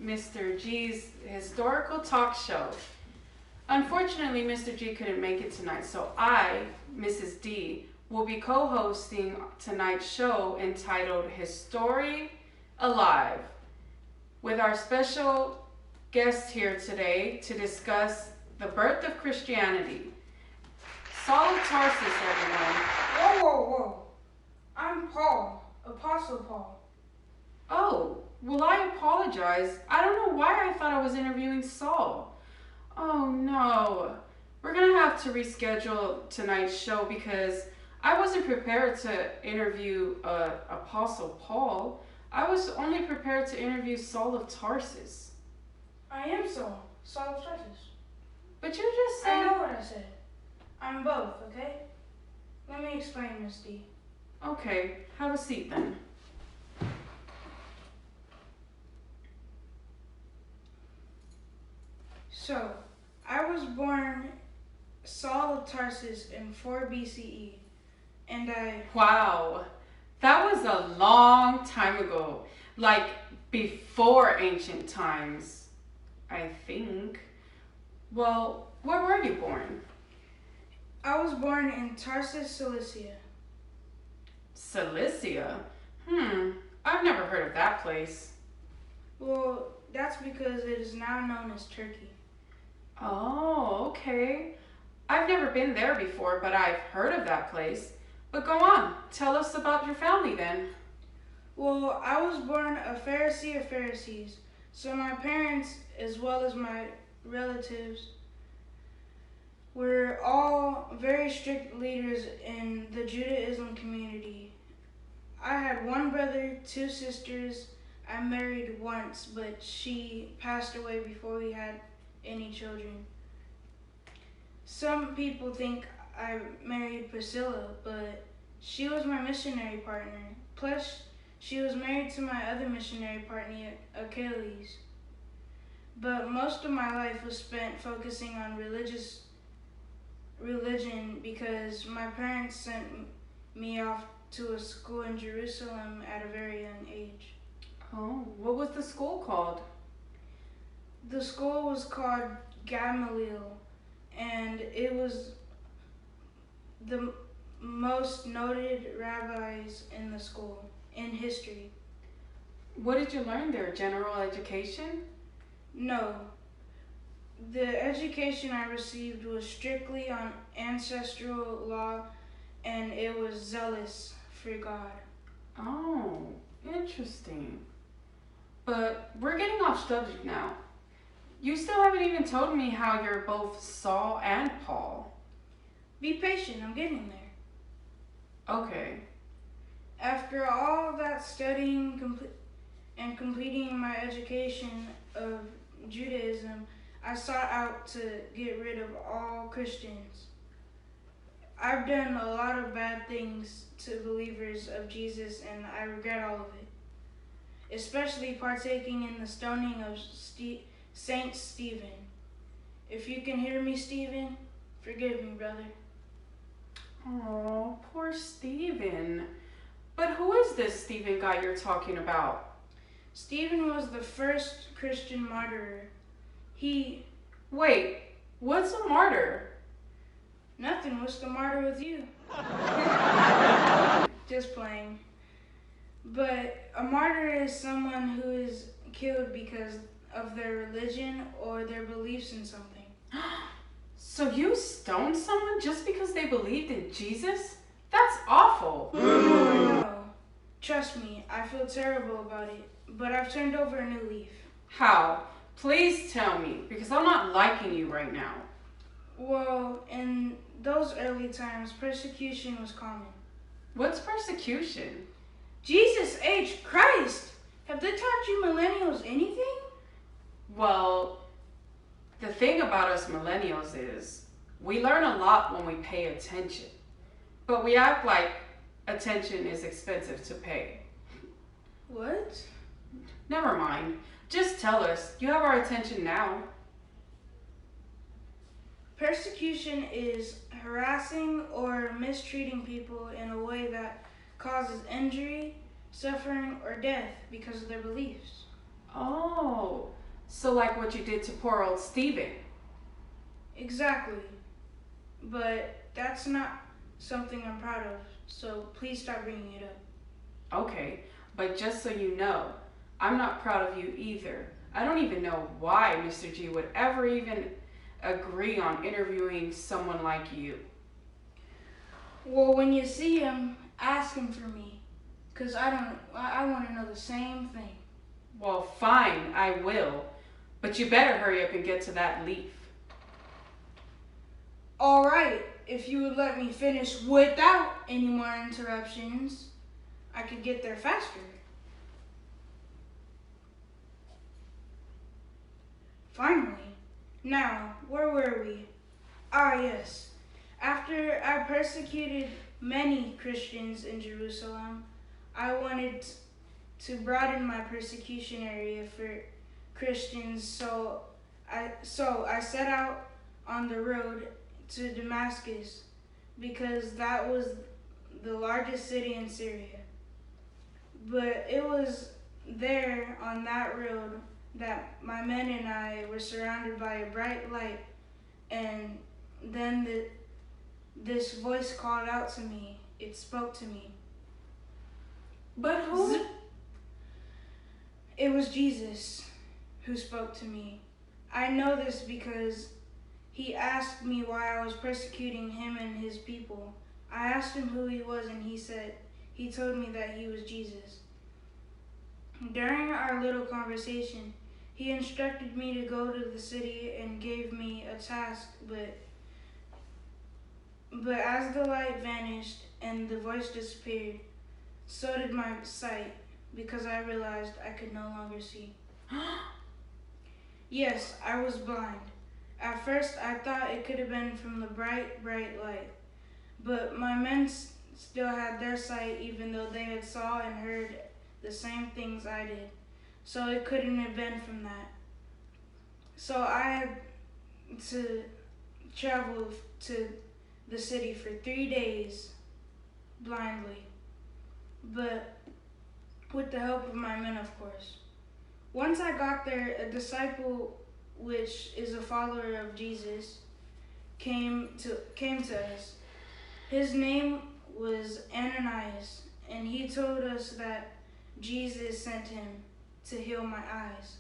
Mr. G's historical talk show. Unfortunately, Mr. G couldn't make it tonight, so I, Mrs. D, will be co-hosting tonight's show entitled History Alive with our special guest here today to discuss the birth of Christianity. Saul of Tarsus, everyone. Whoa, whoa, whoa. I'm Paul, Apostle Paul. Oh, well, I apologize. I don't know why I thought I was interviewing Saul. Oh, no. We're going to have to reschedule tonight's show because I wasn't prepared to interview Apostle Paul. I was only prepared to interview Saul of Tarsus. I am Saul of Tarsus. But you just said... I know what I said. I'm both, okay? Let me explain, Miss D. Okay, have a seat then. So, I was born Saul of Tarsus in 4 BCE, and Wow, that was a long time ago. Like, before ancient times, I think. Well, where were you born? I was born in Tarsus, Cilicia. Cilicia? I've never heard of that place. Well, that's because it is now known as Turkey. Oh, okay. I've never been there before, but I've heard of that place. But go on, tell us about your family then. Well, I was born a Pharisee of Pharisees, so my parents, as well as my relatives, were all very strict leaders in the Judaism community. I had one brother, 2 sisters. I married once, but she passed away before we had any children. Some people think I married Priscilla, but she was my missionary partner. Plus, she was married to my other missionary partner, Achilles. But most of my life was spent focusing on religion because my parents sent me off to a school in Jerusalem at a very young age. Oh, what was the school called? The school was called Gamaliel, and it was the most noted rabbis in the school in history. What did you learn there? General education? No. The education I received was strictly on ancestral law, and it was zealous for God. Oh, interesting. But we're getting off subject now. You still haven't even told me how you're both Saul and Paul. Be patient, I'm getting there. Okay. After all that studying and completing my education of Judaism, I sought out to get rid of all Christians. I've done a lot of bad things to believers of Jesus, and I regret all of it, especially partaking in the stoning of Saint Stephen. If you can hear me, Stephen, forgive me, brother. Oh, poor Stephen. But who is this Stephen guy you're talking about? Stephen was the first Christian martyr. Wait, what's a martyr? Nothing. What's the matter with you? Just playing. But a martyr is someone who is killed because of their religion or their beliefs in something. So you stoned someone just because they believed in Jesus? That's awful. No. Trust me, I feel terrible about it, but I've turned over a new leaf. How? Please tell me, because I'm not liking you right now. Well, in those early times, persecution was common. What's persecution? Jesus H. Christ! Have they taught you millennials anything? Well, the thing about us millennials is we learn a lot when we pay attention, but we act like attention is expensive to pay. What? Never mind. Just tell us. You have our attention now. Persecution is harassing or mistreating people in a way that causes injury, suffering, or death because of their beliefs. Oh, So, like what you did to poor old Stephen. Exactly. But that's not something I'm proud of, so please stop bringing it up. Okay, but just so you know, I'm not proud of you either. I don't even know why Mr. G would ever even agree on interviewing someone like you. Well, when you see him, ask him for me, cause I want to know the same thing. Well, fine, I will. But you better hurry up and get to that leaf. All right, if you would let me finish without any more interruptions, I could get there faster. Finally. Now, where were we? Ah, yes. After I persecuted many Christians in Jerusalem, I wanted to broaden my persecution area for Christians, so I set out on the road to Damascus because that was the largest city in Syria. But it was there on that road that my men and I were surrounded by a bright light, and then this voice called out to me. It spoke to me. But who? It was Jesus who spoke to me. I know this because he asked me why I was persecuting him and his people. I asked him who he was, and he told me that he was Jesus. During our little conversation, he instructed me to go to the city and gave me a task, but as the light vanished and the voice disappeared, so did my sight, because I realized I could no longer see. Yes, I was blind. At first, I thought it could have been from the bright, bright light, but my men still had their sight, even though they had saw and heard the same things I did. So it couldn't have been from that. So I had to travel to the city for 3 days blindly, but with the help of my men, of course. Once I got there, a disciple, which is a follower of Jesus, came to us. His name was Ananias, and he told us that Jesus sent him to heal my eyes.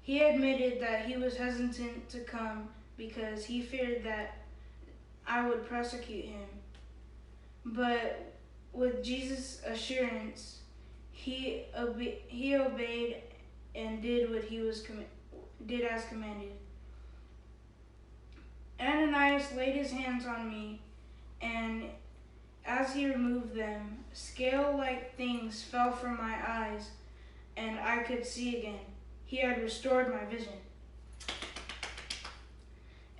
He admitted that he was hesitant to come because he feared that I would persecute him. But with Jesus' assurance, he obeyed and did what he did as commanded. Ananias laid his hands on me, and as he removed them, scale-like things fell from my eyes, and I could see again. He had restored my vision.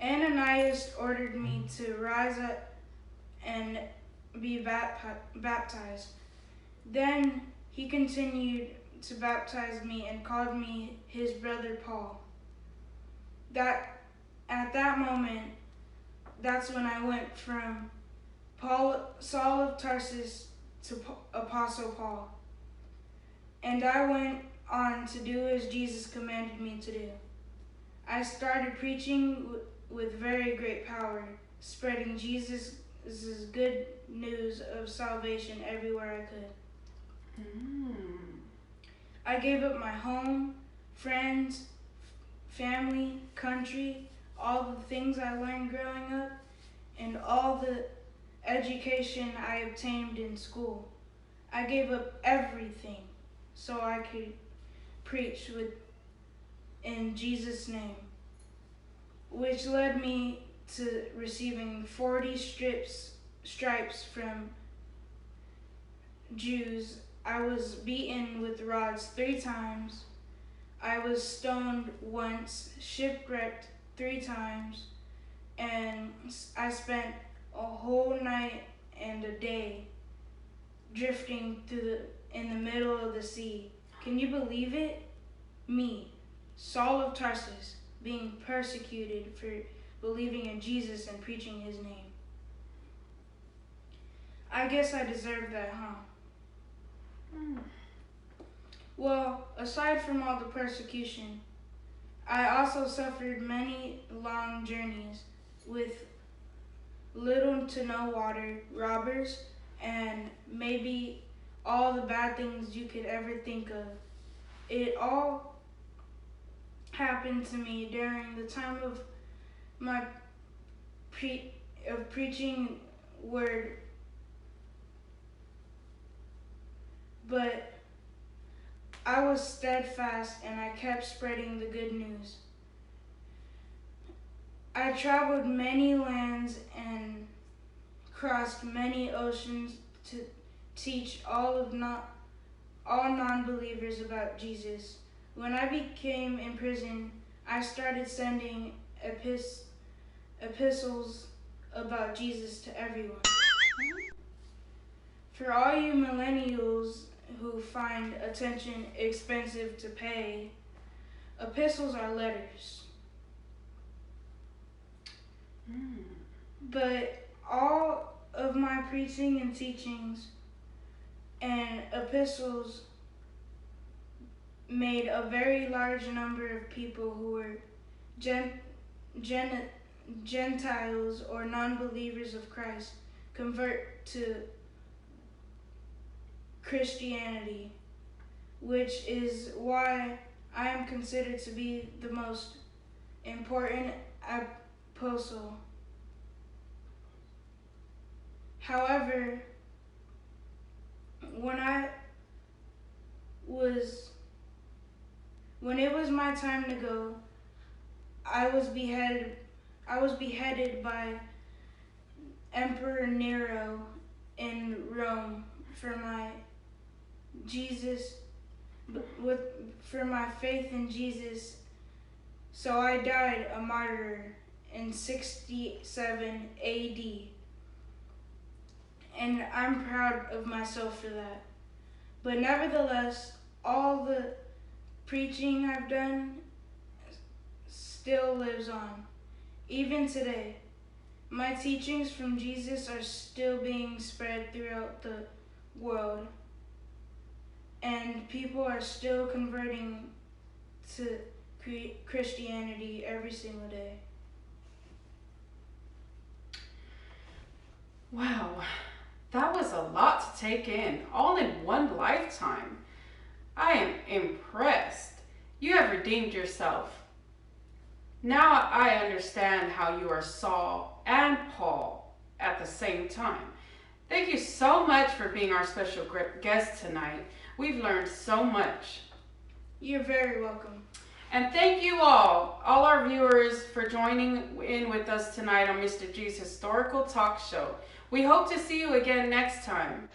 Ananias ordered me to rise up and be baptized. Then he continued to baptize me and called me his brother Paul. At that moment, that's when I went from Saul of Tarsus to Apostle Paul. And I went on to do as Jesus commanded me to do. I started preaching with very great power, spreading Jesus' good news of salvation everywhere I could. I gave up my home, friends, family, country, all the things I learned growing up, and all the education I obtained in school. I gave up everything so I could preach in Jesus' name, which led me to receiving 40 stripes from Jews. I was beaten with rods 3 times. I was stoned once, shipwrecked 3 times, and I spent a whole night and a day drifting in the middle of the sea. Can you believe it? Me, Saul of Tarsus, being persecuted for believing in Jesus and preaching his name. I guess I deserved that, huh? Well, aside from all the persecution, I also suffered many long journeys with little to no water, robbers, and maybe all the bad things you could ever think of. It all happened to me during the time of my preaching word, but I was steadfast and I kept spreading the good news. I traveled many lands and crossed many oceans to teach all non-believers about Jesus. When I became in prison, I started sending epistles about Jesus to everyone. For all you millennials who find attention expensive to pay, epistles are letters. But all of my preaching and teachings and epistles made a very large number of people who were Gentiles or non-believers of Christ convert to Christianity, which is why I am considered to be the most important apostle. However, when it was my time to go, I was beheaded by Emperor Nero in Rome for my faith in Jesus. So I died a martyr in 67 AD. And I'm proud of myself for that. But nevertheless, all the preaching I've done still lives on. Even today, my teachings from Jesus are still being spread throughout the world. And people are still converting to Christianity every single day. Wow, that was a lot to take in, all in one lifetime. I am impressed. You have redeemed yourself. Now I understand how you are Saul and Paul at the same time. Thank you so much for being our special guest tonight. We've learned so much. You're very welcome. And thank you all our viewers, for joining in with us tonight on Mr. G's Historical Talk Show. We hope to see you again next time.